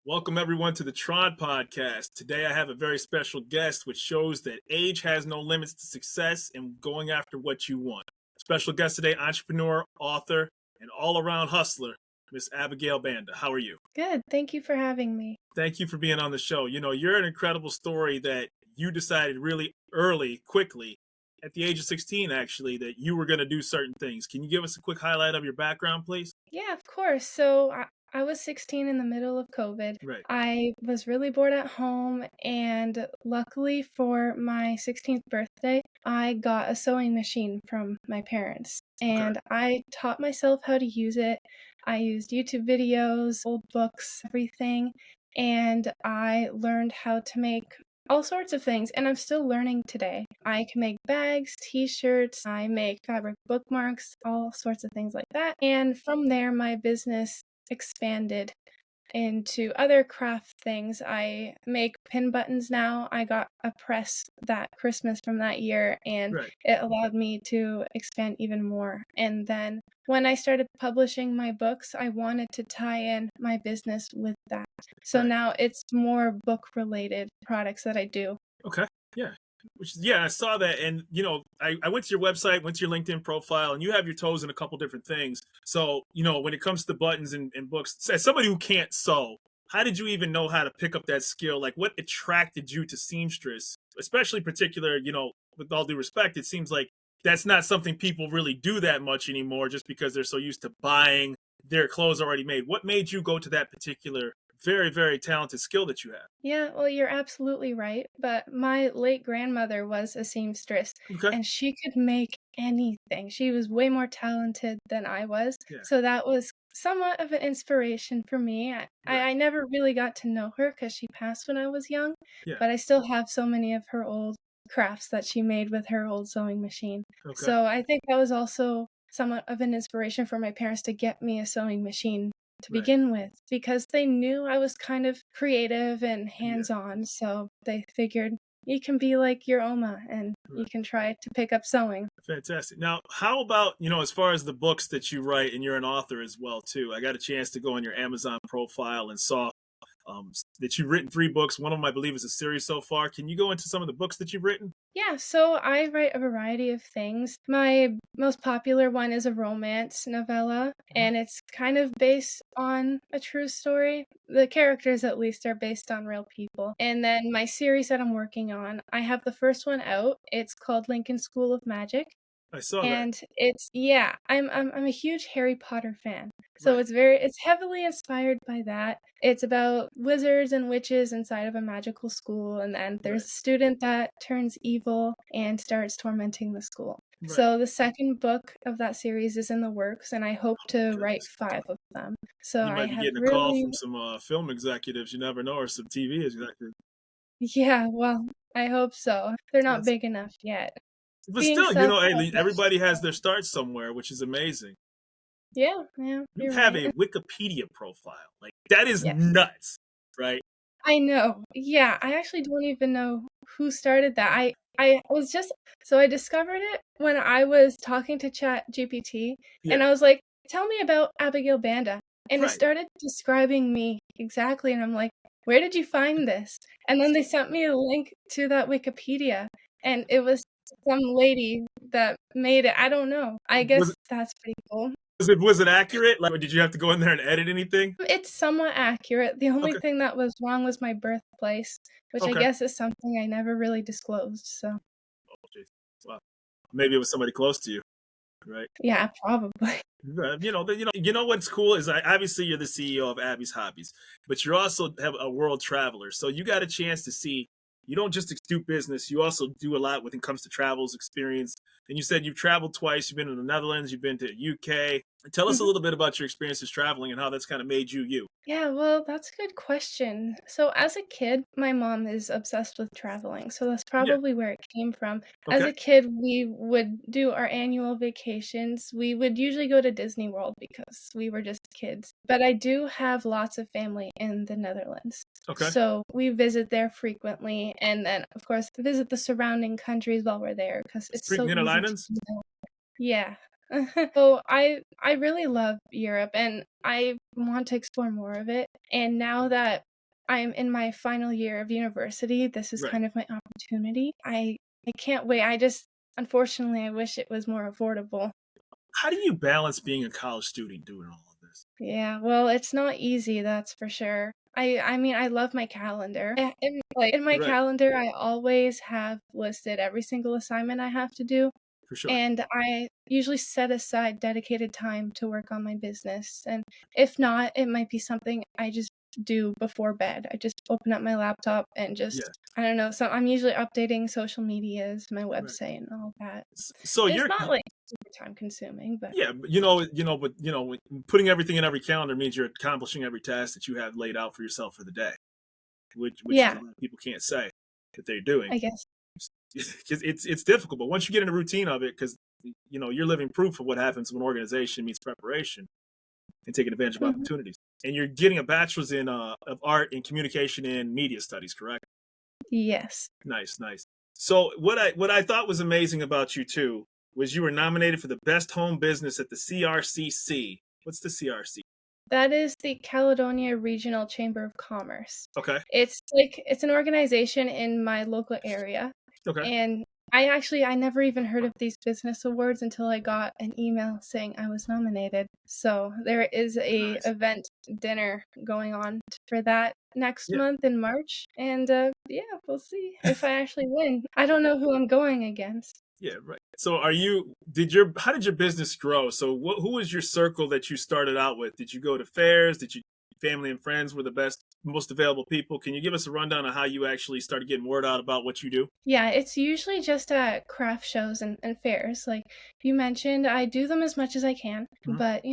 Welcome everyone to the T.R.O.N podcast. Today I have a very special guest which shows that age has no limits to success and going after what you want. Special guest today, entrepreneur, author, and all-around hustler, Miss Abigail Banda. How are you? Good. Thank you for having me. Thank you for being on the show. You know, you're an incredible story that you decided really early, quickly, at the age of 16 actually, that you were going to do certain things. Can you give us a quick highlight of your background, please? Yeah, of course. So I was 16 in the middle of COVID. Right. I was really bored at home, and luckily for my 16th birthday, I got a sewing machine from my parents, and I taught myself how to use it. I used YouTube videos, old books, everything, and I learned how to make all sorts of things, and I'm still learning today. I can make bags, t-shirts, I make fabric bookmarks, all sorts of things like that. And from there, my business expanded into other craft things. I make pin buttons now. I got a press that Christmas from that year, and Right. it allowed me to expand even more. And then when I started publishing my books, I wanted to tie in my business with that. So Right. now it's more book-related products that I do. Okay. Yeah. Yeah, I saw that. And, you know, I went to your website, went to your LinkedIn profile, and you have your toes in a couple different things. So, you know, when it comes to buttons and books, as somebody who can't sew, how did you even know how to pick up that skill? Like, what attracted you to seamstress, especially particular, you know, with all due respect, it seems like that's not something people really do that much anymore just because they're so used to buying their clothes already made. What made you go to that particular very, very talented skill that you have? Yeah, well, you're absolutely right, but my late grandmother was a seamstress, Okay. and she could make anything. She was way more talented than I was, Yeah. so that was somewhat of an inspiration for me. I I Right. I never really got to know her because she passed when I was young, Yeah. but I still have so many of her old crafts that she made with her old sewing machine. Okay. So I think that was also somewhat of an inspiration for my parents to get me a sewing machine to Right. begin with because they knew I was kind of creative and Yeah. hands-on, so they figured you can be like your Oma and you Right. can try to pick up sewing. Fantastic. Now, how about, you know, as far as the books that you write, and you're an author as well too. I got a chance to go on your Amazon profile and saw that you've written 3 books. One of them, I believe, is a series so far. Can you go into some of the books that you've written? Yeah, so I write a variety of things. My most popular one is a romance novella, Mhm. and it's kind of based on a true story. The characters, at least, are based on real people. And then my series that I'm working on, I have the first one out. It's called Lincoln School of Magic. I saw that. And it's yeah, I'm a huge Harry Potter fan. So Right. it's heavily inspired by that. It's about wizards and witches inside of a magical school, and then there's Right. a student that turns evil and starts tormenting the school. Right. So the second book of that series is in the works, and I hope to write Goodness. 5 of them. So You I might be have getting a call really from some film executives. You never know, or some TV executives. yeah, well, I hope so. They're not That's, big enough yet. but Being still, you know, hey, self-published. everybody has their start somewhere, which is amazing. Yeah, You you're have right. a Wikipedia profile. Like, that is Yeah. nuts, right? I know. Yeah, I actually don't even know who started that. I was just so I discovered it when I was talking to ChatGPT, Yeah. and I was like, "Tell me about Abigail Banda." And it Right. started describing me exactly, and I'm like, "Where did you find this?" And then they sent me a link to that Wikipedia, and it was some lady that made it. I don't know. I Was guess that's pretty cool. was it accurate? Like, did you have to go in there and edit anything? It's somewhat accurate. The only Okay. thing that was wrong was my birthplace, which I Okay. guess is something I never really disclosed, so Oh, geez. Well, maybe it was somebody close to you, right? yeah, probably. You know what's cool is obviously you're the CEO of Abby's Hobbies, but you also have a world traveler. So you got a chance to see. You don't just do business; you also do a lot when it comes to travels, experience. And you said you've traveled twice. You've been to the Netherlands. You've been to UK. Tell us a Mhm. little bit about your experiences traveling and how that's kind of made you you. Yeah, well, that's a good question. So, as a kid, my mom is obsessed with traveling, so that's Yeah. probably where it came from. As Okay. a kid, we would do our annual vacations. We would usually go to Disney World because we were just kids. But I do have lots of family in the Netherlands. Okay. So, we visit there frequently and then, of course, visit the surrounding countries while we're there because it's Speaking so of easy to islands. do that. Yeah. So I really love Europe and I want to explore more of it. And now that I'm in my final year of university. This is Right. kind of my opportunity. I can't wait. I just unfortunately I wish it was more affordable. How do you balance being a college student doing all of this? Yeah, well, it's not easy, that's for sure. I mean, I love my calendar. In my Right. calendar, I always have listed every single assignment I have to do, For sure. and I usually set aside dedicated time to work on my business, and if not, it might be something I just do before bed. I just open up my laptop and Yeah. just I don't know, so I'm usually updating social medias, my Right. website, and all that. So It's you're not, like, super time consuming, but yeah, but putting everything in every calendar means you're accomplishing every task that you have laid out for yourself for the day, which is a yeah, lot of people can't say that they're doing. I guess. Because it's difficult, but once you get in a routine of it, because you're living proof of what happens when organization meets preparation and taking advantage of Mhm. opportunities. And you're getting a bachelor's in of art in communication and media studies, correct? Yes. Nice, nice. So what I thought was amazing about you too was you were nominated for the best home business at the CRCC. What's the CRC? That is the Caledonia Regional Chamber of Commerce. Okay. It's an organization in my local area, Okay. and I never even heard of these business awards until I got an email saying I was nominated. So, there is a Nice. event dinner going on for that next Yeah. month in March, and, yeah, we'll see if I actually win. I don't know who I'm going against. Yeah, right. So are you did your how did your business grow? So who was your circle that you started out with? Did you go to fairs? Did you family and friends were the best most available people? Can you give us a rundown on how you actually started getting word out about what you do? Yeah, it's usually just at craft shows and fairs. Like you mentioned, I do them as much as I can, Hmm. but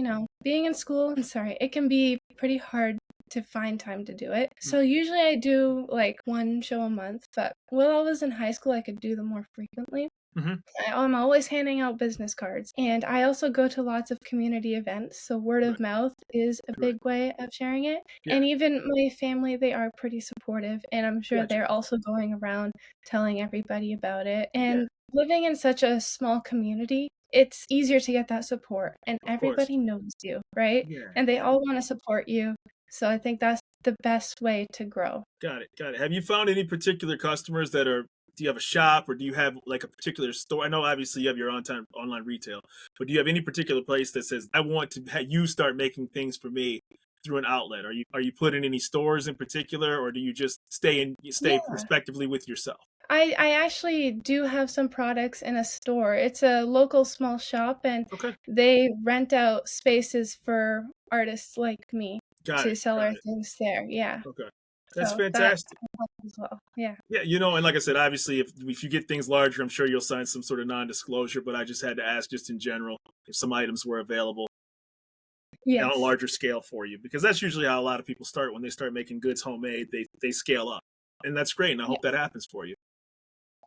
being in school, I'm sorry, it can be pretty hard to find time to do it. So usually I do like one show a month, but while I was in high school, I could do them more frequently. Hmm. I'm always handing out business cards, and I also go to lots of community events, so word Right. of mouth is a Right. big way of sharing it, Yeah. and even my family, they are pretty supportive, and I'm sure Gotcha. they're also going around telling everybody about it, Yeah. and living in such a small community, it's easier to get that support, and Of course. everybody knows you, right? Yeah. And they Yeah. all wanna support you, so I think that's the best way to grow. Got it. Got it. Have you found any particular customers that are do you have a shop or do you have like a particular store? I know obviously you have your on time online retail, but do you have any particular place that says I want to have you start making things for me through an outlet? Are you put in any stores in particular or do you just stay Yeah. respectively with yourself? I actually do have some products in a store. It's a local small shop, and Okay. they rent out spaces for artists like me Got to it. sell our Got it. things there, yeah. Okay. That's So that fantastic. helps as well, yeah. Yeah, and like I said, obviously, if you get things larger, I'm sure you'll sign some sort of non-disclosure. But I just had to ask, just in general, if some items were available on a Yes. larger scale for you, because that's usually how a lot of people start when they start making goods homemade. They scale up, and that's great. And I Yeah, hope that happens for you.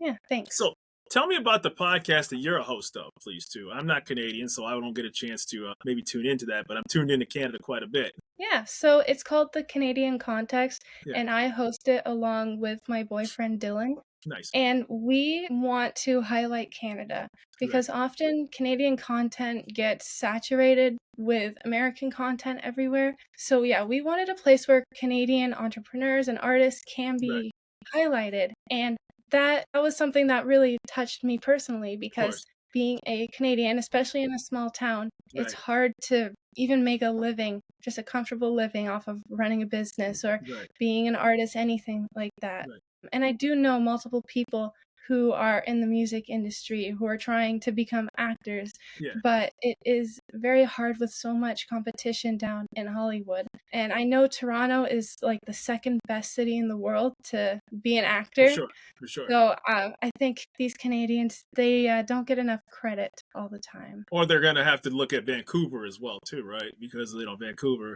yeah, thanks. So, tell me about the podcast that you're a host of, please. Too. I'm not Canadian, so I don't get a chance to maybe tune into that, but I'm tuned into Canada quite a bit. Yeah, so it's called The Canadian Context, Yeah, and I host it along with my boyfriend, Dylan. nice. And we want to highlight Canada Right. because often Canadian content gets saturated with American content everywhere. So, yeah, we wanted a place where Canadian entrepreneurs and artists can Right. be highlighted. And that was something that really touched me personally Of because course. being a Canadian, especially in a small town, it's Right. hard to even make a living, just a comfortable living off of running a business or Right. being an artist, anything like that. Right. And I do know multiple people who are in the music industry who are trying to become actors, Yeah. but it is very hard with so much competition down in Hollywood. And I know Toronto is like the second best city in the world to be an For actor. sure. For sure. So I think these Canadians, they don't get enough credit all the time. Or they're gonna have to look at Vancouver as well too, right? Because Vancouver.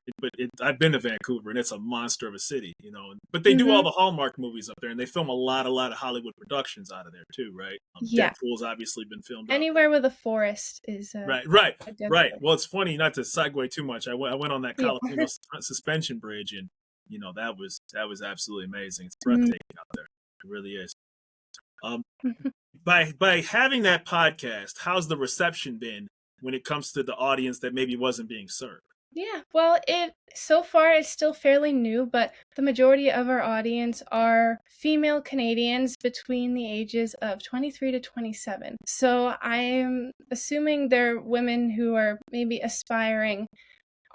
I've been to Vancouver and it's a monster of a city, But they do all Hmm. the Hallmark movies up there, and they film a lot of Hollywood productions out of there too, right? Yeah. Deadpool's obviously been filmed out there. Anywhere with a forest is Right, right, a good right. place. Well, it's funny not to segue too much. I went on that Yeah. Calafino suspension bridge, and that was absolutely amazing. It's Mm. breathtaking out there. It really is. Um, by having that podcast, how's the reception been when it comes to the audience that maybe wasn't being served? Yeah, well, it so far it's still fairly new, but the majority of our audience are female Canadians between the ages of 23 to 27. So I'm assuming they're women who are maybe aspiring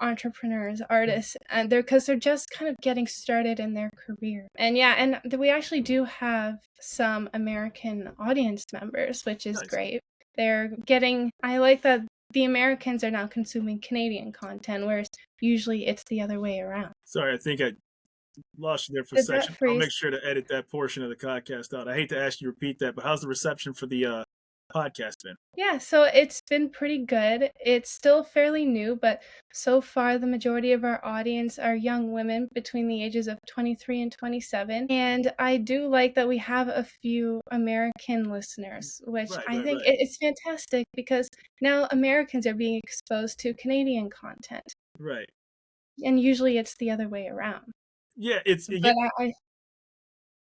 entrepreneurs, artists, and they're just kind of getting started in their career. And yeah, and we actually do have some American audience members, which is Nice. great. I like that the Americans are now consuming Canadian content, whereas usually it's the other way around. Sorry, I think I lost you there for a Did that section. I'll phrase make sure to edit that portion of the podcast out. I hate to ask you to repeat that, but how's the reception for the podcast been? Yeah, so it's been pretty good. It's still fairly new, but so far the majority of our audience are young women between the ages of 23 and 27. And I do like that we have a few American listeners, which Right, I right, think right, it's fantastic because now Americans are being exposed to Canadian content. right. And usually it's the other way around. Yeah, it's yeah.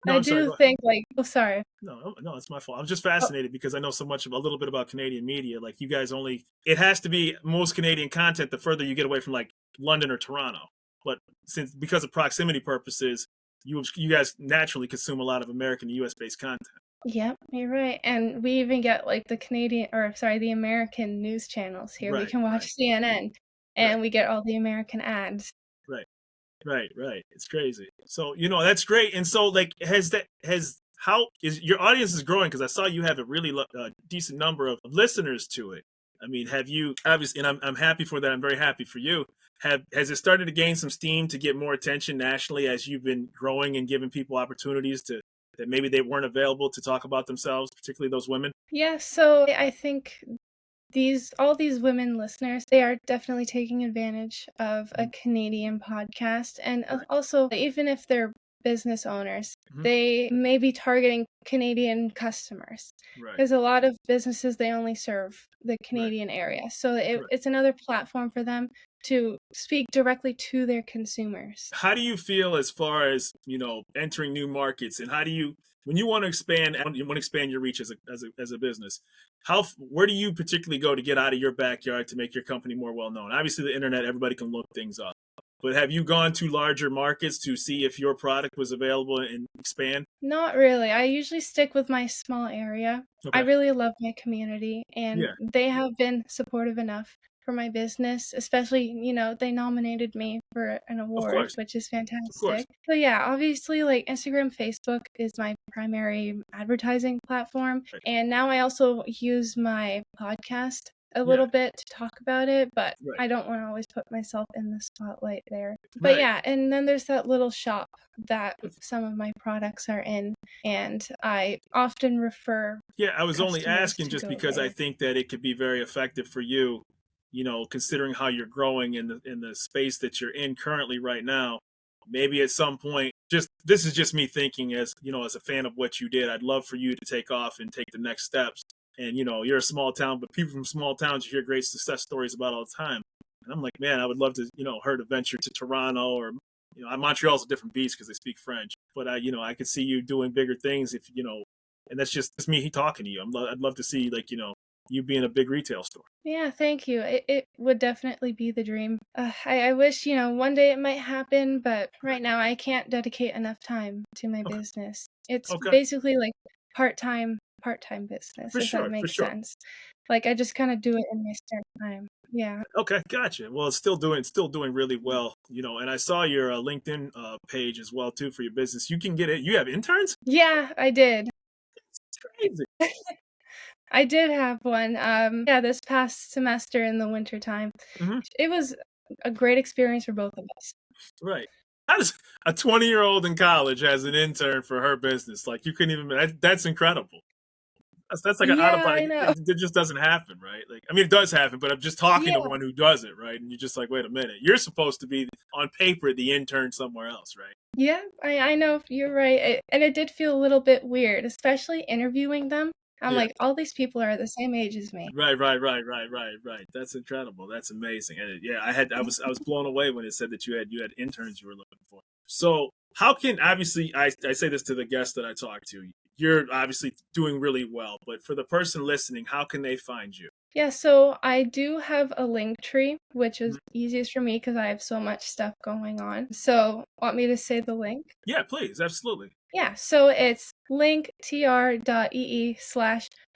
But No, I I'm sorry. do Go ahead. think like, oh, sorry. No, it's my fault. I'm just Oh, fascinated because I know so much, a little bit about Canadian media. Like you guys only, it has to be most Canadian content the further you get away from like London or Toronto. But since because of proximity purposes, you guys naturally consume a lot of American and U.S. based content. yep, you're right. And we even get like the American news channels here. We Right, can watch right, CNN right, and we get all the American ads. right, right. It's crazy. So that's great. And so like has how is your audience is growing? Because I saw you have a really decent number of listeners to it. I mean, have you obviously, and I'm happy for that. I'm very happy for you. Has it started to gain some steam to get more attention nationally as you've been growing and giving people opportunities to that maybe they weren't available to talk about themselves, particularly those women? Yeah, so I think these women listeners, they are definitely taking advantage of a Mhm. Canadian podcast. And Right, also, even if they're business owners, hmm they may be targeting Canadian customers. right, Because a lot of businesses, they only serve the right, Canadian area. So correct. it's another platform for them to speak directly to their consumers. How do you feel as far as entering new markets, and how do you when you want to expand your reach as a business, where do you particularly go to get out of your backyard to make your company more well known? Obviously the internet, everybody can look things up, but have you gone to larger markets to see if your product was available and expand? Not really. I usually stick with my small area. I Okay. really love my community, and Yeah. they have been supportive enough for my business, especially, they nominated me for an Of award, course. which is Of course. fantastic. But yeah, obviously, like Instagram, Facebook is my primary advertising platform. Right. And now I also use my podcast a Yeah. little bit to talk about it, but Right. I don't want to always put myself in the spotlight there. But Right. yeah, and then there's that little shop that some of my products are in, and I often refer Yeah, I was only customers asking to just go because I there. think that it could be very effective for you, considering how you're growing in the space that you're in currently right now. Maybe at some point, just this is just me thinking as a fan of what you did. I'd love for you to take off and take the next steps. And you're a small town, but people from small towns you hear great success stories about all the time. And I'm like, man, I would love to, her to venture to Toronto or Montreal's a different beast because they speak French. But I could see you doing bigger things if and that's me talking to you. I'd love to see like you being a big retail store. Yeah, thank you. It would definitely be the dream. I wish, one day it might happen, but right now I can't dedicate enough time to my Okay, business. It's okay, basically like part-time business, for if that sure, for makes sure. sense. Like I just kind of do it in my spare time. Yeah. Okay, gotcha. Well, it's still doing really well, And I saw your LinkedIn page as well too for your business. You can get it. You have interns? Yeah, I did. It's crazy. I did have one, yeah, this past semester in the winter time. hmm It was a great experience for both of us. Right. How does a 20-year-old in college has an intern for her business? Like you couldn't even. That's incredible. That's like an out of Yeah, I body. know. It just doesn't happen, right? Like, I mean, it does happen, but I'm just talking to Yeah. one who does it, right? And you're just like, wait a minute, you're supposed to be on paper the intern somewhere else, right? Yeah, I know, you're right, and it did feel a little bit weird, especially interviewing them. I'm Yeah. like, "All these people are the same age as me." Right. That's incredible. That's amazing. And yeah, I was blown away when it said that you had interns you were looking for. So how can obviously I say this to the guests that I talk to. you're obviously doing really well, but for the person listening, how can they find you? Yeah, so I do have a link tree, which is Mhm. easiest for me because I have so much stuff going on. So, want me to say the link? Yeah, please, absolutely. Yeah, so it's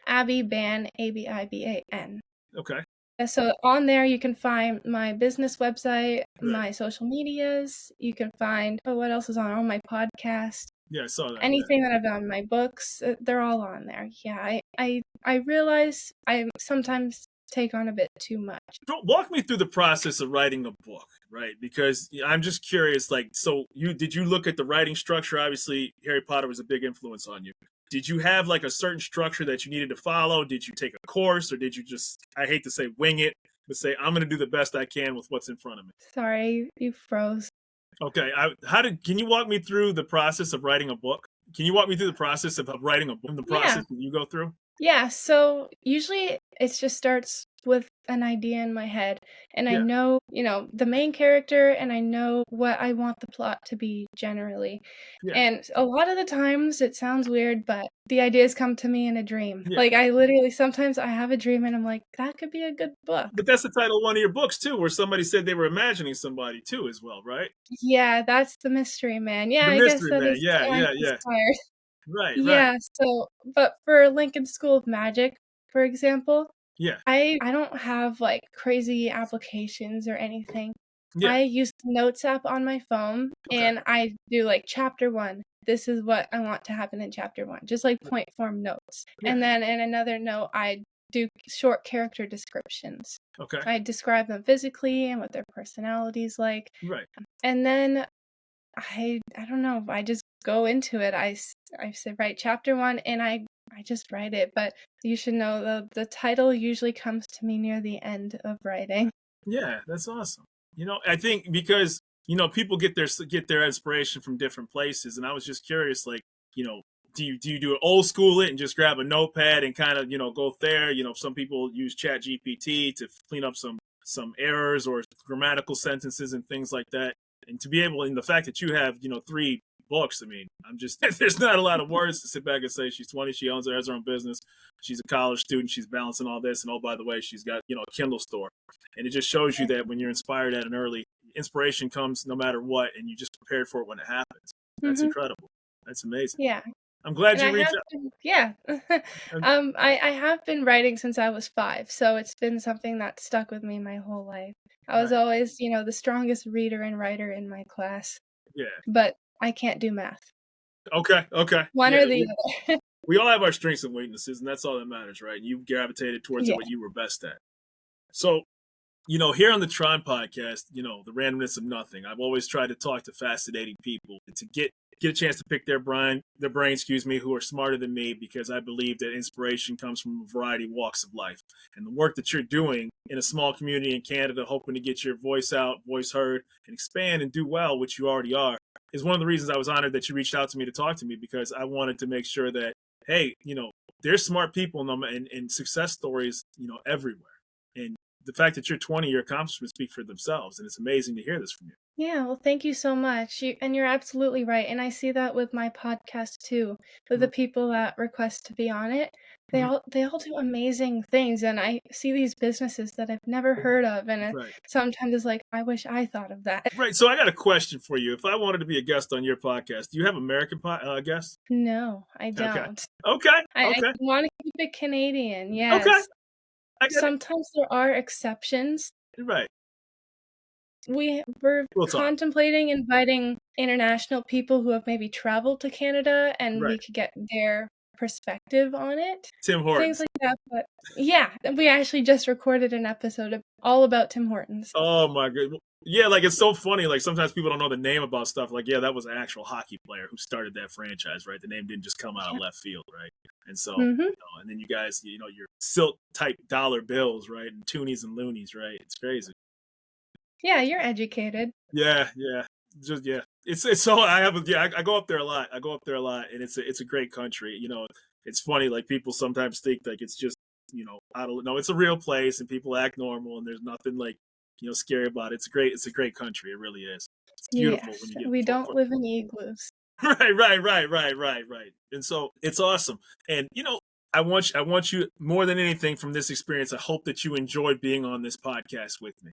linktr.ee/Abiban, Abiban. Okay, So on there you can find my business website, right. my social medias, you can find what else is on my podcast, Yeah, I saw that. Yeah. anything that I've done, my books, they're all on there. Yeah, I realize I sometimes take on a bit too much. So walk me through the process of writing a book, right? Because I'm just curious. Like, so you look at the writing structure? Obviously, Harry Potter was a big influence on you. Did you have like a certain structure that you needed to follow? Did you take a course, or did you just, I hate to say wing it, but say I'm going to do the best I can with what's in front of me? Sorry, you froze. Okay, can you walk me through the process of writing a book? Can you walk me through the process of writing a book, the Yeah. process that you go through? Yeah, so usually it just starts with an idea in my head, and I Yeah, know, the main character, and I know what I want the plot to be generally. yeah, And a lot of the times it sounds weird, but the ideas come to me in a dream. yeah. Like, I literally sometimes I have a dream and I'm like, that could be a good book. But that's the title of one of your books too, where somebody said they were imagining somebody too, as well, right? Yeah, that's the mystery man. Yeah, The I guess Mystery that Man. is Yeah, kind of yeah, yeah. inspired. Right, right. Yeah, so but for Lincoln School of Magic, for example, Yeah, I don't have, like, crazy applications or anything. yeah. I use the notes app on my phone, Okay. and I do, like, chapter 1. This is what I want to happen in chapter 1, just like point form notes. Yeah. And then in another note, I do short character descriptions. Okay. I describe them physically and what their personality's like, Right. and then I don't know, I just go into it. I say, "Write chapter 1," and I just write it, but you should know the title usually comes to me near the end of writing. Yeah, that's awesome. I think because people get their inspiration from different places, and I was just curious, like, do it old school it and just grab a notepad and kind of go there? Some people use Chat GPT to clean up some errors or grammatical sentences and things like that. And to be able, and the fact that you have three books, I mean, I'm just there's not a lot of words to sit back and say she's 20, she has her own business, she's a college student, she's balancing all this, and oh, by the way, she's got a Kindle store. And it just shows you that when you're inspired at an early, inspiration comes no matter what, and you just prepared for it when it happens. That's Mhm. incredible. That's amazing. Yeah, I'm glad and I you reached have out. been yeah. And I have been writing since I was 5, so it's been something that stuck with me my whole life. I was right. always, the strongest reader and writer in my class, Yeah. but I can't do math. Okay. Okay. One Yeah. or the We, other. we all have our strengths and weaknesses, and that's all that matters, right? You gravitated towards Yeah. what you were best at. So, here on the Tron podcast, the randomness of nothing. I've always tried to talk to fascinating people to get a chance to pick their brain, excuse me, who are smarter than me, because I believe that inspiration comes from a variety of walks of life. And the work that you're doing in a small community in Canada, hoping to get your voice out, voice heard, and expand and do well, which you already are, is one of the reasons I was honored that you reached out to me to talk to me, because I wanted to make sure that, hey, there's smart people and success stories, everywhere. And the fact that you're 20, your accomplishments speak for themselves, and it's amazing to hear this from you. Yeah, well, thank you so much. You're absolutely right, and I see that with my podcast too. With the Mhm, people that request to be on it, they mhm. all they all do amazing things, and I see these businesses that I've never heard of, and Right, sometimes it's like I wish I thought of that. right. So I got a question for you. If I wanted to be a guest on your podcast, do you have American guests? No, I Okay, don't. okay, I okay, want to keep it Canadian. okay. Yes, I get it. sometimes there are exceptions. Right. We're We'll talk. contemplating inviting international people who have maybe traveled to Canada, and Right. we could get their perspective on it, Tim things Hortons. like that, but yeah, we actually just recorded an episode all about Tim Hortons. Oh my god. Yeah, like it's so funny. Like sometimes people don't know the name about stuff. Like, yeah, that was an actual hockey player who started that franchise, right? The name didn't just come out of Yeah. left field, right? And so, Mhm. and then you guys, your silk type dollar bills, right? And toonies and loonies, right? It's crazy. Yeah, you're educated. Yeah, yeah. Just yeah. It's so I have a yeah, I go up there a lot. I go up there a lot, and it's a great country. It's funny, like people sometimes think like it's just, I don't know, it's a real place and people act normal and there's nothing like, scary about it. It's a great country. It really is. It's beautiful when Yes, you get we don't live in igloos. Right. And so it's awesome. And I want you more than anything from this experience. I hope that you enjoyed being on this podcast with me.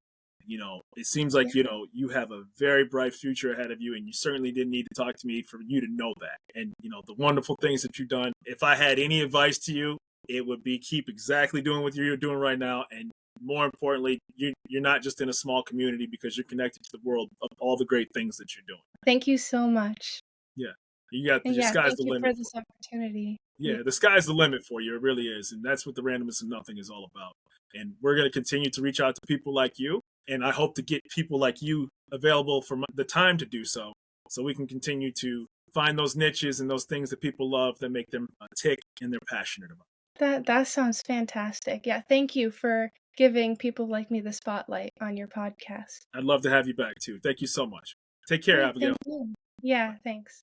It seems like, Yeah. you have a very bright future ahead of you, and you certainly didn't need to talk to me for you to know that. And, the wonderful things that you've done. If I had any advice to you, it would be keep exactly doing what you're doing right now. And more importantly, you're not just in a small community because you're connected to the world of all the great things that you're doing. Thank you so much. Yeah. You got And the yeah, sky's thank the you limit for for this opportunity. Yeah. Yeah, the sky's the limit for you. It really is. And that's what the randomness of nothing is all about. And we're going to continue to reach out to people like you. And I hope to get people like you available for the time to do so. So we can continue to find those niches and those things that people love that make them tick and they're passionate about. That sounds fantastic. Yeah, thank you for giving people like me the spotlight on your podcast. I'd love to have you back too. Thank you so much. Take care, Yeah, Abigail. thank you. Yeah, thanks.